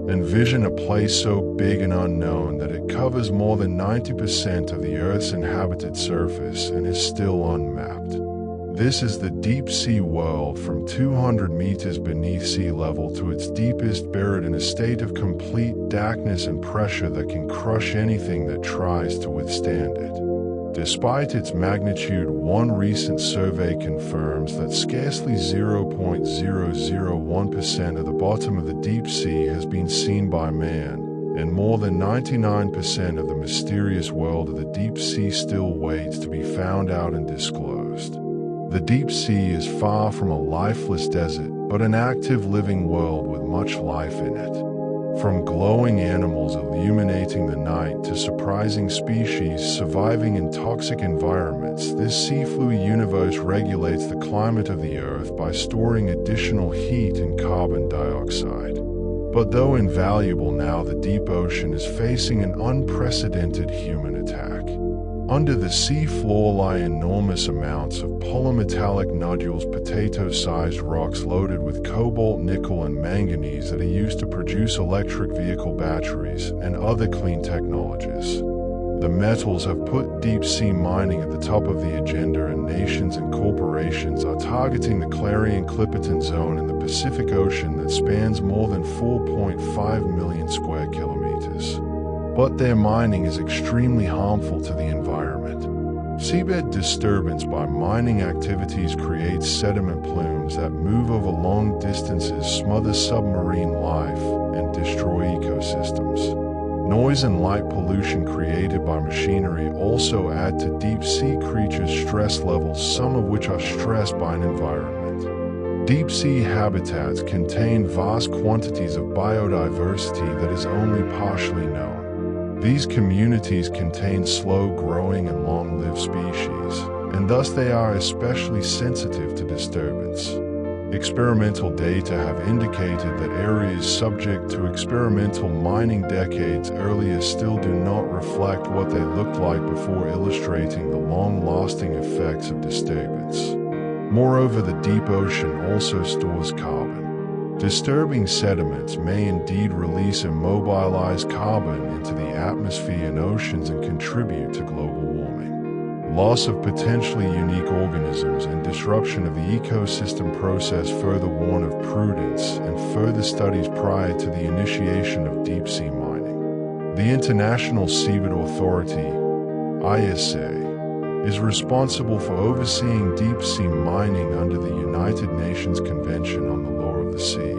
Envision a place so big and unknown that it covers more than 90% of the Earth's inhabited surface and is still unmapped. This is the deep sea world, from 200 meters beneath sea level to its deepest, buried in a state of complete darkness and pressure that can crush anything that tries to withstand it. Despite its magnitude, one recent survey confirms that scarcely 0.001% of the bottom of the deep sea has been seen by man, and more than 99% of the mysterious world of the deep sea still waits to be found out and disclosed. The deep sea is far from a lifeless desert, but an active living world with much life in it. From glowing animals illuminating the night to surprising species surviving in toxic environments, this seafloor universe regulates the climate of the Earth by storing additional heat and carbon dioxide. But though invaluable now, the deep ocean is facing an unprecedented human attack. Under the sea floor lie enormous amounts of polymetallic nodules, potato-sized rocks loaded with cobalt, nickel, and manganese that are used to produce electric vehicle batteries and other clean technologies. The metals have put deep-sea mining at the top of the agenda, and nations and corporations are targeting the Clarion-Clipperton Zone in the Pacific Ocean that spans more than 4.5 million square kilometers. But their mining is extremely harmful to the environment. Seabed disturbance by mining activities creates sediment plumes that move over long distances, smother submarine life, and destroy ecosystems. Noise and light pollution created by machinery also add to deep-sea creatures' stress levels, some of which are stressed by an environment. Deep-sea habitats contain vast quantities of biodiversity that is only partially known. These communities contain slow-growing and long-lived species, and thus they are especially sensitive to disturbance. Experimental data have indicated that areas subject to experimental mining decades earlier still do not reflect what they looked like before, illustrating the long-lasting effects of disturbance. Moreover, the deep ocean also stores carbon. Disturbing sediments may indeed release immobilized carbon into the atmosphere and oceans and contribute to global warming. Loss of potentially unique organisms and disruption of the ecosystem process further warn of prudence and further studies prior to the initiation of deep-sea mining. The International Seabed Authority, ISA, is responsible for overseeing deep-sea mining under the United Nations Convention on the Law of the Sea.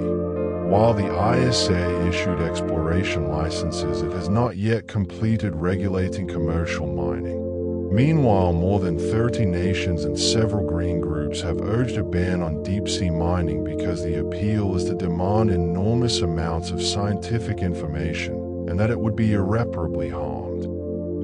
While the ISA issued exploration licenses, it has not yet completed regulating commercial mining. Meanwhile, more than 30 nations and several green groups have urged a ban on deep-sea mining because the appeal is to demand enormous amounts of scientific information and that it would be irreparably harmed.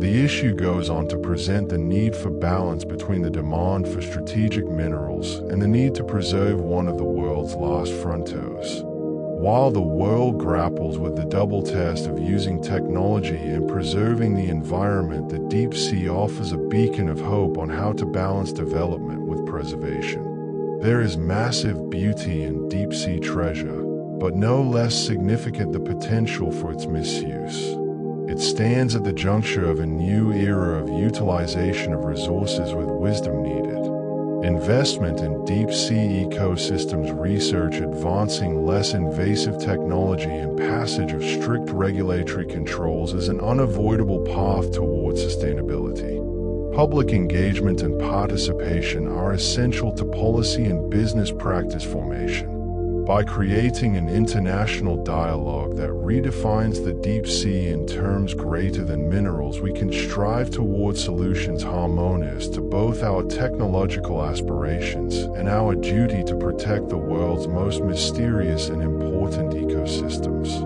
The issue goes on to present the need for balance between the demand for strategic minerals and the need to preserve one of the world's last frontiers. While the world grapples with the double test of using technology and preserving the environment, the deep sea offers a beacon of hope on how to balance development with preservation. There is massive beauty in deep sea treasure, but no less significant the potential for its misuse. It stands at the juncture of a new era of utilization of resources with wisdom needed. Investment in deep-sea ecosystems research, advancing less invasive technology, and passage of strict regulatory controls is an unavoidable path towards sustainability. Public engagement and participation are essential to policy and business practice formation. By creating an international dialogue that redefines the deep sea in terms greater than minerals, we can strive towards solutions harmonious to both our technological aspirations and our duty to protect the world's most mysterious and important ecosystems.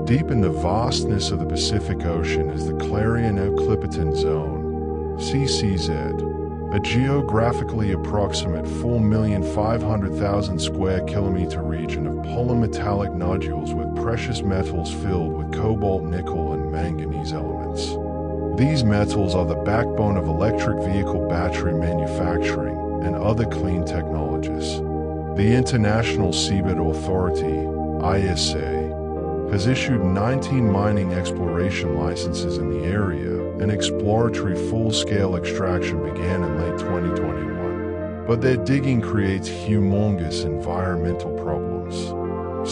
Deep in the vastness of the Pacific Ocean is the Clarion-Clipperton Zone, CCZ. A geographically approximate 4,500,000 square kilometer region of polymetallic nodules with precious metals filled with cobalt, nickel, and manganese elements. These metals are the backbone of electric vehicle battery manufacturing and other clean technologies. The International Seabed Authority, ISA, has issued 19 mining exploration licenses in the area, and exploratory full-scale extraction began in late 2021. But their digging creates humongous environmental problems.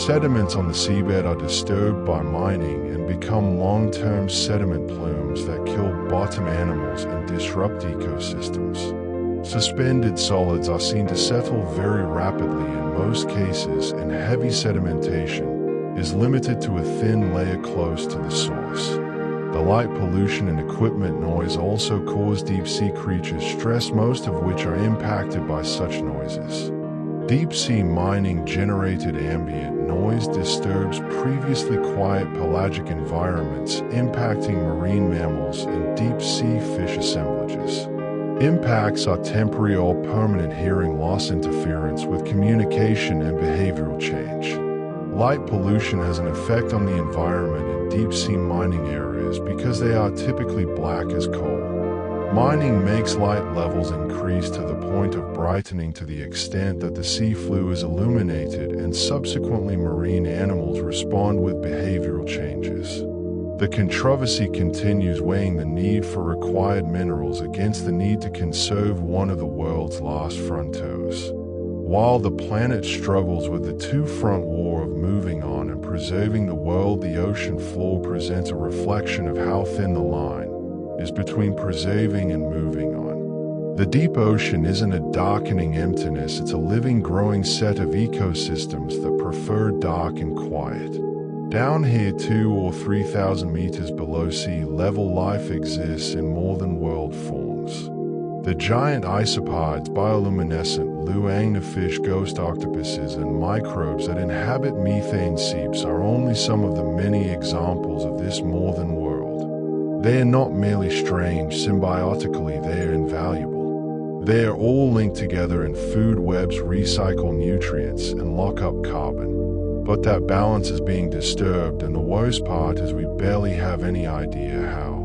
Sediments on the seabed are disturbed by mining and become long-term sediment plumes that kill bottom animals and disrupt ecosystems. Suspended solids are seen to settle very rapidly in most cases, and heavy sedimentation is limited to a thin layer close to the source. The light pollution and equipment noise also cause deep-sea creatures stress, most of which are impacted by such noises. Deep-sea mining-generated ambient noise disturbs previously quiet pelagic environments, impacting marine mammals and deep-sea fish assemblages. Impacts are temporary or permanent hearing loss, interference with communication, and behavioral change. Light pollution has an effect on the environment in deep-sea mining areas because they are typically black as coal. Mining makes light levels increase to the point of brightening to the extent that the sea floor is illuminated, and subsequently marine animals respond with behavioral changes. The controversy continues, weighing the need for required minerals against the need to conserve one of the world's last frontiers. While the planet struggles with the two-front war of moving on and preserving the world, the ocean floor presents a reflection of how thin the line is between preserving and moving on. The deep ocean isn't a darkening emptiness, it's a living, growing set of ecosystems that prefer dark and quiet. Down here, 2,000 or 3,000 meters below sea level, life exists in more than world forms. The giant isopods, bioluminescent luangnafish, ghost octopuses, and microbes that inhabit methane seeps are only some of the many examples of this more than world. They are not merely strange symbiotically, they are invaluable. They are all linked together, and food webs recycle nutrients and lock up carbon. But that balance is being disturbed, and the worst part is we barely have any idea how.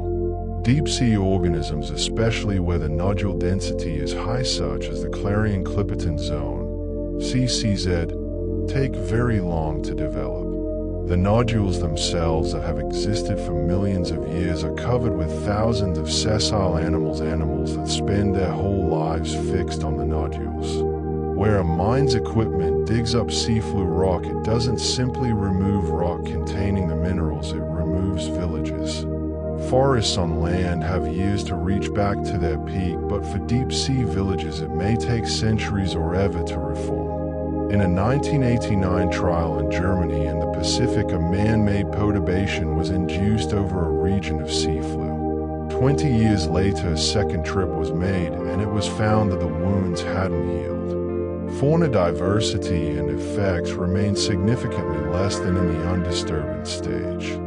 Deep-sea organisms, especially where the nodule density is high, such as the Clarion-Clipperton Zone, CCZ, take very long to develop. The nodules themselves that have existed for millions of years are covered with thousands of sessile animals that spend their whole lives fixed on the nodules. Where a mine's equipment digs up seafloor rock, it doesn't simply remove rock containing the minerals, it removes villages. Forests on land have years to reach back to their peak, but for deep-sea villages it may take centuries or ever to reform. In a 1989 trial in Germany in the Pacific, a man-made perturbation was induced over a region of seafloor. 20 years later, a second trip was made, and it was found that the wounds hadn't healed. Fauna diversity and effects remain significantly less than in the undisturbed stage.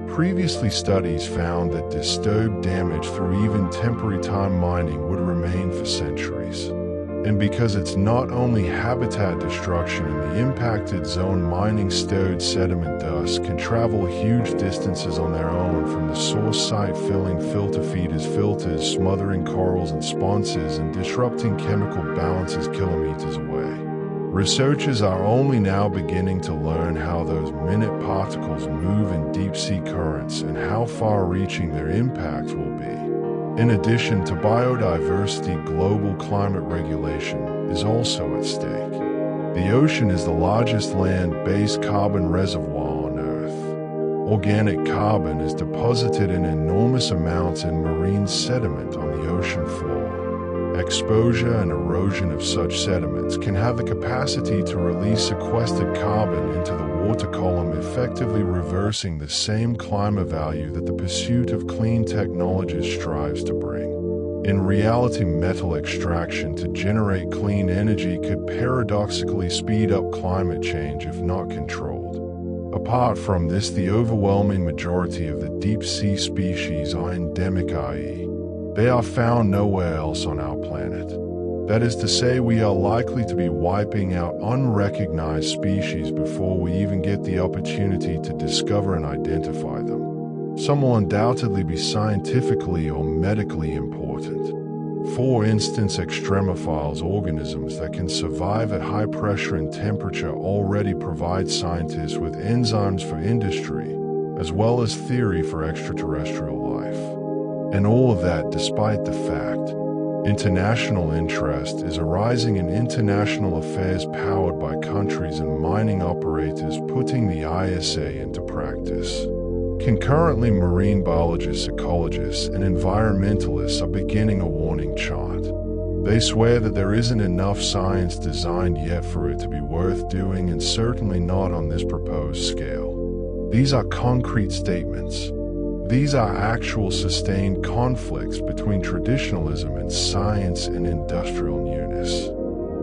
Previously, studies found that disturbed damage through even temporary time mining would remain for centuries. And because it's not only habitat destruction in the impacted zone, mining stirred sediment dust can travel huge distances on their own from the source site, filling filter feeders, filters, smothering corals and sponsors, and disrupting chemical balances kilometers away. Researchers are only now beginning to learn how those minute particles move in deep-sea currents and how far-reaching their impacts will be. In addition to biodiversity, global climate regulation is also at stake. The ocean is the largest land-based carbon reservoir on Earth. Organic carbon is deposited in enormous amounts in marine sediment on the ocean floor. Exposure and erosion of such sediments can have the capacity to release sequestered carbon into the water column, effectively reversing the same climate value that the pursuit of clean technologies strives to bring. In reality, metal extraction to generate clean energy could paradoxically speed up climate change if not controlled. Apart from this, the overwhelming majority of the deep-sea species are endemic, i.e., they are found nowhere else on our planet. That is to say, we are likely to be wiping out unrecognized species before we even get the opportunity to discover and identify them. Some will undoubtedly be scientifically or medically important. For instance, extremophiles organisms that can survive at high pressure and temperature already provide scientists with enzymes for industry, as well as theory for extraterrestrial life. And all of that despite the fact international interest is arising in international affairs powered by countries and mining operators putting the ISA into practice. Concurrently, marine biologists, ecologists, and environmentalists are beginning a warning chant. They swear that there isn't enough science designed yet for it to be worth doing, and certainly not on this proposed scale. These are concrete statements. These are actual sustained conflicts between traditionalism and science and industrial newness.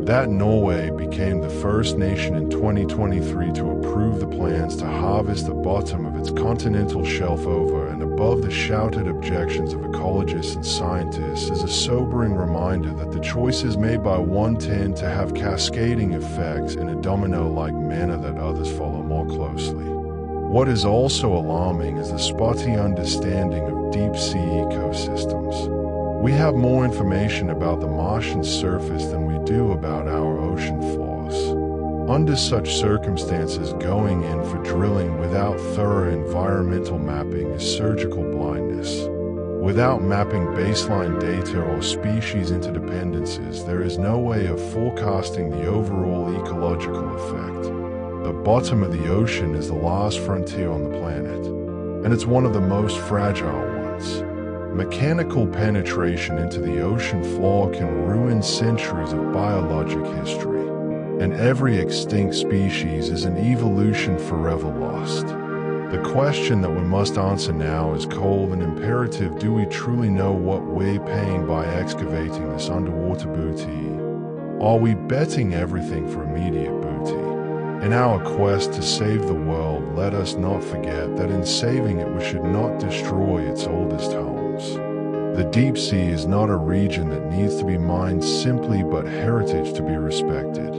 That Norway became the first nation in 2023 to approve the plans to harvest the bottom of its continental shelf over and above the shouted objections of ecologists and scientists is a sobering reminder that the choices made by one tend to have cascading effects in a domino-like manner that others follow more closely. What is also alarming is the spotty understanding of deep-sea ecosystems. We have more information about the Martian surface than we do about our ocean floors. Under such circumstances, going in for drilling without thorough environmental mapping is surgical blindness. Without mapping baseline data or species interdependencies, there is no way of forecasting the overall ecological effect. The bottom of the ocean is the last frontier on the planet, and it's one of the most fragile ones. Mechanical penetration into the ocean floor can ruin centuries of biologic history, and every extinct species is an evolution forever lost. The question that we must answer now is cold and imperative. Do we truly know what we're paying by excavating this underwater booty? Are we betting everything for immediate booty? In our quest to save the world, let us not forget that in saving it we should not destroy its oldest homes. The deep sea is not a region that needs to be mined simply, but heritage to be respected.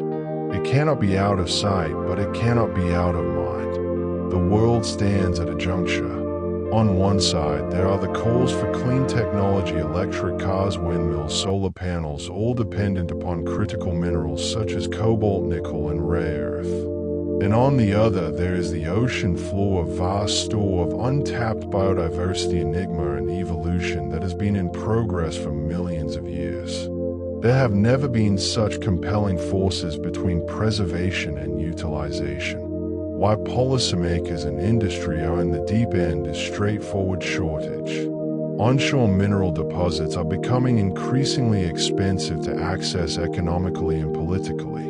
It cannot be out of sight, but it cannot be out of mind. The world stands at a juncture. On one side, there are the calls for clean technology, electric cars, windmills, solar panels, all dependent upon critical minerals such as cobalt, nickel, and rare earth. And on the other, there is the ocean floor, a vast store of untapped biodiversity, enigma, and evolution that has been in progress for millions of years. There have never been such compelling forces between preservation and utilization. Why policymakers and industry are in the deep end is straightforward: shortage. Onshore mineral deposits are becoming increasingly expensive to access economically and politically.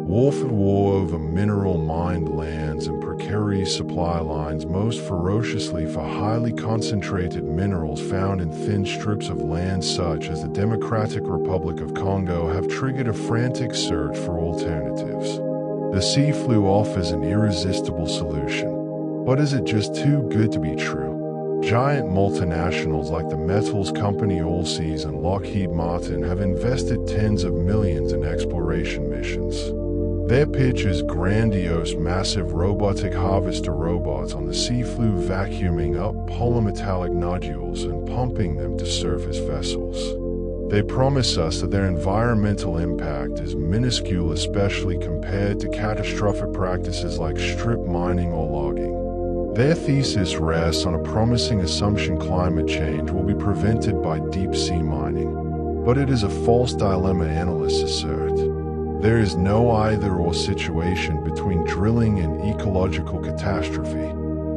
War for war over mineral-mined lands and precarious supply lines, most ferociously for highly concentrated minerals found in thin strips of land such as the Democratic Republic of Congo, have triggered a frantic search for alternatives. The sea flu offers an irresistible solution. But is it just too good to be true? Giant multinationals like the metals company Allseas and Lockheed Martin have invested tens of millions in exploration missions. Their pitch is grandiose: massive robotic harvester robots on the sea flu, vacuuming up polymetallic nodules and pumping them to surface vessels. They promise us that their environmental impact is minuscule, especially compared to catastrophic practices like strip mining or logging. Their thesis rests on a promising assumption: climate change will be prevented by deep-sea mining. But it is a false dilemma, analysts assert. There is no either-or situation between drilling and ecological catastrophe.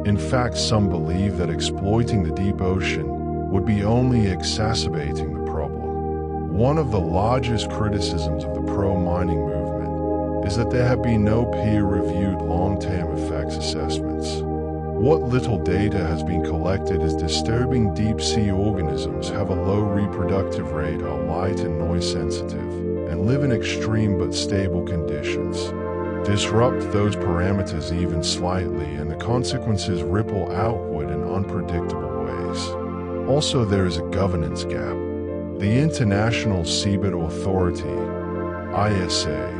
In fact, some believe that exploiting the deep ocean would be only exacerbating the problem. One of the largest criticisms of the pro-mining movement is that there have been no peer-reviewed long-term effects assessments. What little data has been collected is disturbing. Deep-sea organisms have a low reproductive rate, are light and noise-sensitive, and live in extreme but stable conditions. Disrupt those parameters even slightly, and the consequences ripple outward in unpredictable ways. Also, there is a governance gap. The International Seabed Authority, ISA,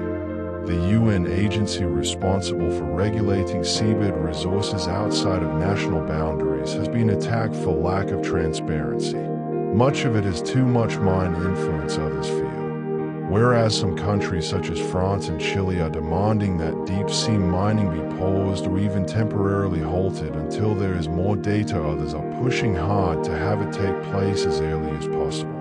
the UN agency responsible for regulating seabed resources outside of national boundaries, has been attacked for lack of transparency. Much of it has too much mind influence, others feel. Whereas some countries such as France and Chile are demanding that deep-sea mining be paused or even temporarily halted until there is more data, others are pushing hard to have it take place as early as possible.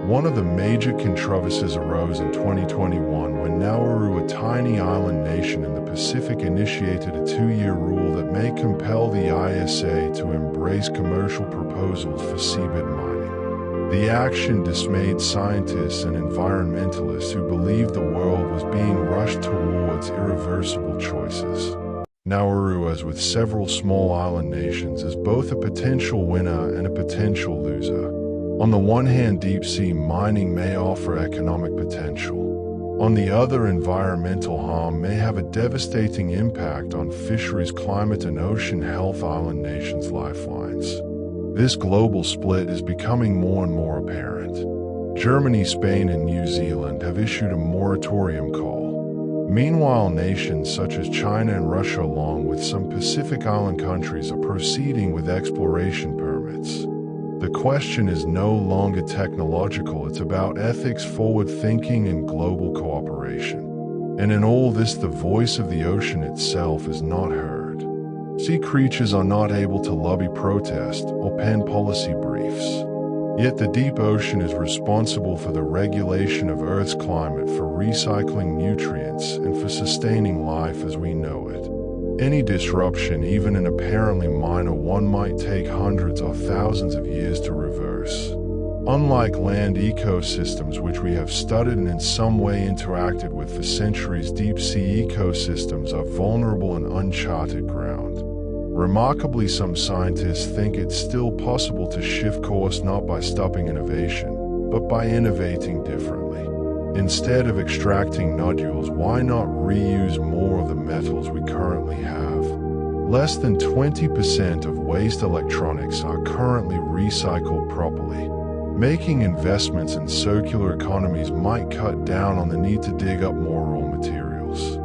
One of the major controversies arose in 2021 when Nauru, a tiny island nation in the Pacific, initiated a 2-year rule that may compel the ISA to embrace commercial proposals for seabed mining. The action dismayed scientists and environmentalists who believed the world was being rushed towards irreversible choices. Nauru, as with several small island nations, is both a potential winner and a potential loser. On the one hand, deep-sea mining may offer economic potential. On the other, environmental harm may have a devastating impact on fisheries, climate, and ocean health, island nations' lifelines. This global split is becoming more and more apparent. Germany, Spain, and New Zealand have issued a moratorium call. Meanwhile, nations such as China and Russia, along with some Pacific Island countries, are proceeding with exploration permits. The question is no longer technological, it's about ethics, forward-thinking, and global cooperation. And in all this, the voice of the ocean itself is not heard. Sea creatures are not able to lobby, protest, or pen policy briefs. Yet the deep ocean is responsible for the regulation of Earth's climate, for recycling nutrients, and for sustaining life as we know it. Any disruption, even an apparently minor one, might take hundreds or thousands of years to reverse. Unlike land ecosystems, which we have studied and in some way interacted with for centuries, deep-sea ecosystems are vulnerable and uncharted ground. Remarkably, some scientists think it's still possible to shift course not by stopping innovation, but by innovating differently. Instead of extracting nodules, why not reuse more of the metals we currently have? Less than 20% of waste electronics are currently recycled properly. Making investments in circular economies might cut down on the need to dig up more raw materials.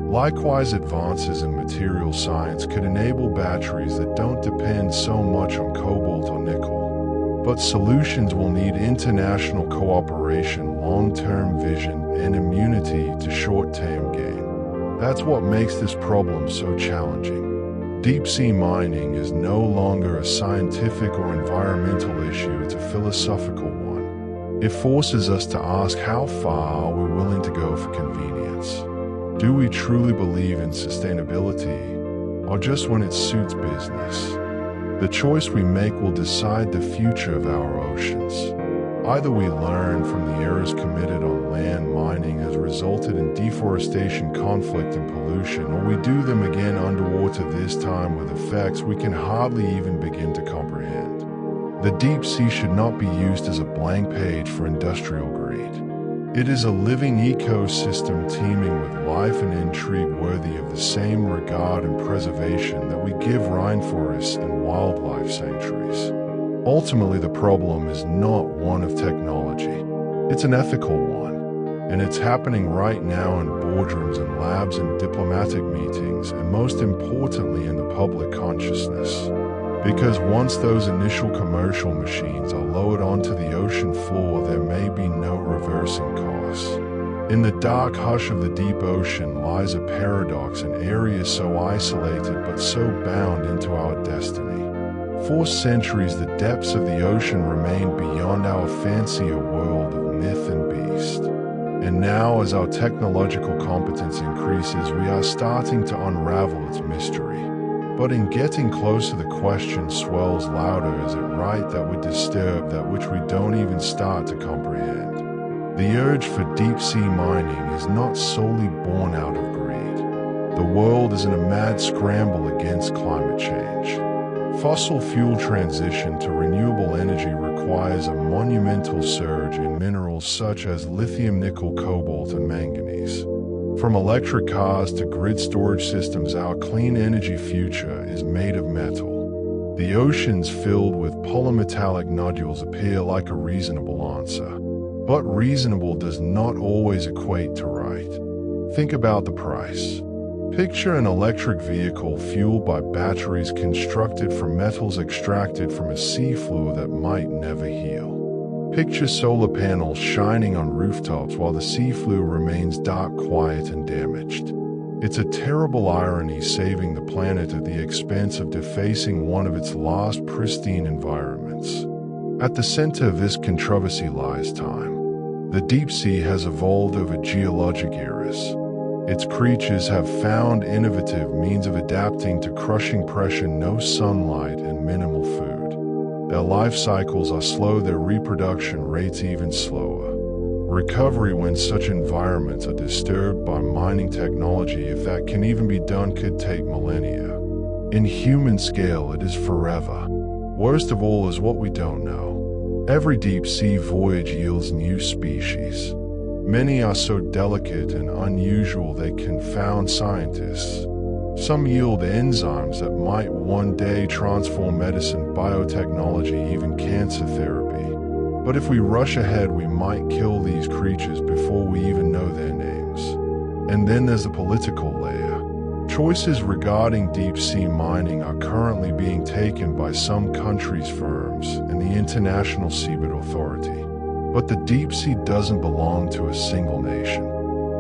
Likewise, advances in material science could enable batteries that don't depend so much on cobalt or nickel. But solutions will need international cooperation, long-term vision, and immunity to short-term gain. That's what makes this problem so challenging. Deep-sea mining is no longer a scientific or environmental issue, it's a philosophical one. It forces us to ask, how far are we willing to go for convenience? Do we truly believe in sustainability, or just when it suits business? The choice we make will decide the future of our oceans. Either we learn from the errors committed on land mining has resulted in deforestation, conflict, and pollution, or we do them again underwater, this time with effects we can hardly even begin to comprehend. The deep sea should not be used as a blank page for industrial greed. It is a living ecosystem teeming with life and intrigue, worthy of the same regard and preservation that we give rainforests and wildlife sanctuaries. Ultimately, the problem is not one of technology. It's an ethical one, and it's happening right now in boardrooms and labs and diplomatic meetings, and most importantly in the public consciousness. Because once those initial commercial machines are lowered onto the ocean floor, there may be no reversing course. In the dark hush of the deep ocean lies a paradox, an area so isolated but so bound into our destiny. For centuries, the depths of the ocean remained beyond our fancy, a world of myth and beast. And now, as our technological competence increases, we are starting to unravel its mystery. But in getting closer, the question swells louder. Is it right that we disturb that which we don't even start to comprehend? The urge for deep-sea mining is not solely born out of greed. The world is in a mad scramble against climate change. Fossil fuel transition to renewable energy requires a monumental surge in minerals such as lithium, nickel, cobalt, and manganese. From electric cars to grid storage systems, our clean energy future is made of metal. The oceans filled with polymetallic nodules appear like a reasonable answer. But reasonable does not always equate to right. Think about the price. Picture an electric vehicle fueled by batteries constructed from metals extracted from a seafloor that might never heal. Picture solar panels shining on rooftops while the seafloor remains dark, quiet, and damaged. It's a terrible irony, saving the planet at the expense of defacing one of its last pristine environments. At the center of this controversy lies time. The deep sea has evolved over geologic eras. Its creatures have found innovative means of adapting to crushing pressure, no sunlight, and minimal food. Their life cycles are slow, their reproduction rates even slower. Recovery when such environments are disturbed by mining technology, if that can even be done, could take millennia. In human scale, it is forever. Worst of all is what we don't know. Every deep-sea voyage yields new species. Many are so delicate and unusual they confound scientists. Some yield enzymes that might one day transform medicine, biotechnology, even cancer therapy. But if we rush ahead, we might kill these creatures before we even know their names. And then there's the political layer. Choices regarding deep-sea mining are currently being taken by some countries' firms and the International Seabed Authority. But the deep sea doesn't belong to a single nation.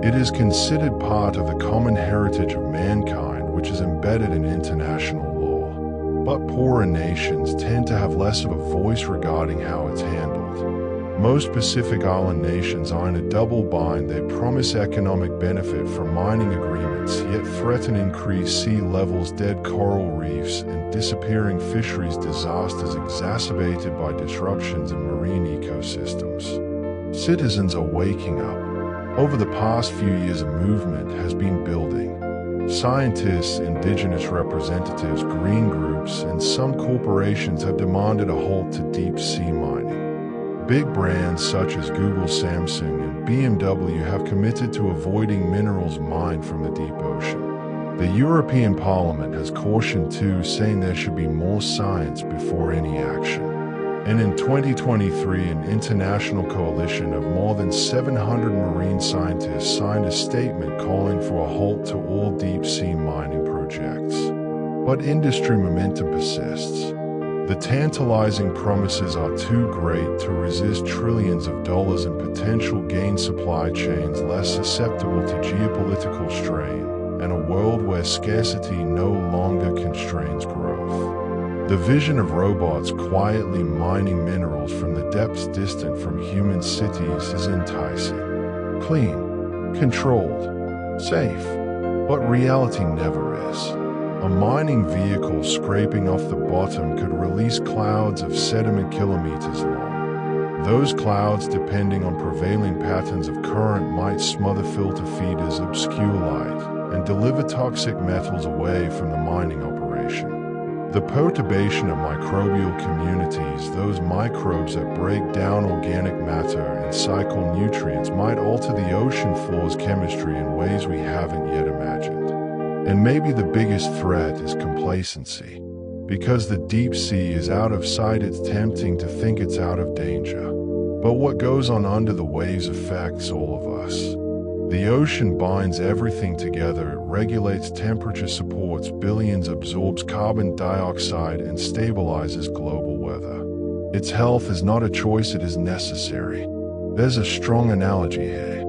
It is considered part of the common heritage of mankind, which is embedded in international law. But poorer nations tend to have less of a voice regarding how it's handled. Most Pacific Island nations are in a double bind. They promise economic benefit from mining agreements, yet threaten increased sea levels, dead coral reefs, and disappearing fisheries, disasters exacerbated by disruptions in marine ecosystems. Citizens are waking up. Over the past few years, a movement has been building. Scientists, indigenous representatives, green groups, and some corporations have demanded a halt to deep-sea mining. Big brands such as Google, Samsung, and BMW have committed to avoiding minerals mined from the deep ocean. The European Parliament has cautioned too, saying there should be more science before any action. And in 2023, an international coalition of more than 700 marine scientists signed a statement calling for a halt to all deep-sea mining projects. But industry momentum persists. The tantalizing promises are too great to resist trillions of dollars in potential gain, supply chains less susceptible to geopolitical strain, and a world where scarcity no longer constrains growth. The vision of robots quietly mining minerals from the depths distant from human cities is enticing. Clean, controlled, safe. But reality never is. A mining vehicle scraping off the bottom could release clouds of sediment kilometers long. Those clouds, depending on prevailing patterns of current, might smother filter feeders, obscure light, and deliver toxic metals away from the mining operation. The perturbation of microbial communities, those microbes that break down organic matter and cycle nutrients, might alter the ocean floor's chemistry in ways we haven't yet imagined. And maybe the biggest threat is complacency. Because the deep sea is out of sight, it's tempting to think it's out of danger. But what goes on under the waves affects all of us. The ocean binds everything together. It regulates temperature, supports billions, absorbs carbon dioxide, and stabilizes global weather. Its health is not a choice, it is necessary. There's a strong analogy here.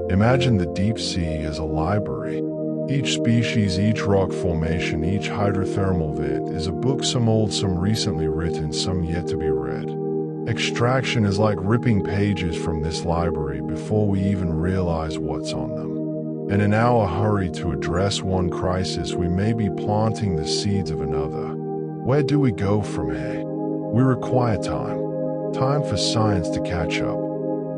Imagine the deep sea as a library. Each species, each rock formation, each hydrothermal vent is a book, some old, some recently written, some yet to be read. Extraction is like ripping pages from this library before we even realize what's on them. And in our hurry to address one crisis, we may be planting the seeds of another. Where do we go from here? We require time. Time for science to catch up.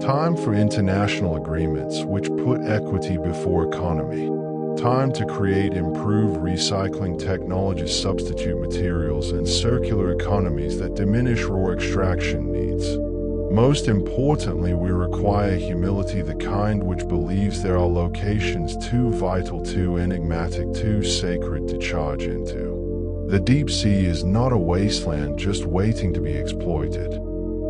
Time for international agreements which put equity before economy. Time to create improved recycling technologies, substitute materials, and circular economies that diminish raw extraction needs. Most importantly, we require humility, the kind which believes there are locations too vital, too enigmatic, too sacred to charge into. The deep sea is not a wasteland just waiting to be exploited.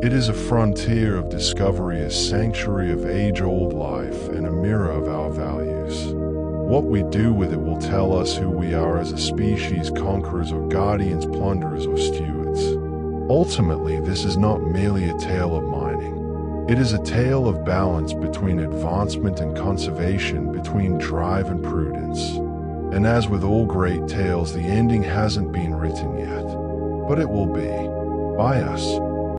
It is a frontier of discovery, a sanctuary of age-old life, and a mirror of our values. What we do with it will tell us who we are as a species, conquerors or guardians, plunderers or stewards. Ultimately, this is not merely a tale of mining. It is a tale of balance between advancement and conservation, between drive and prudence. And as with all great tales, the ending hasn't been written yet, but it will be, by us.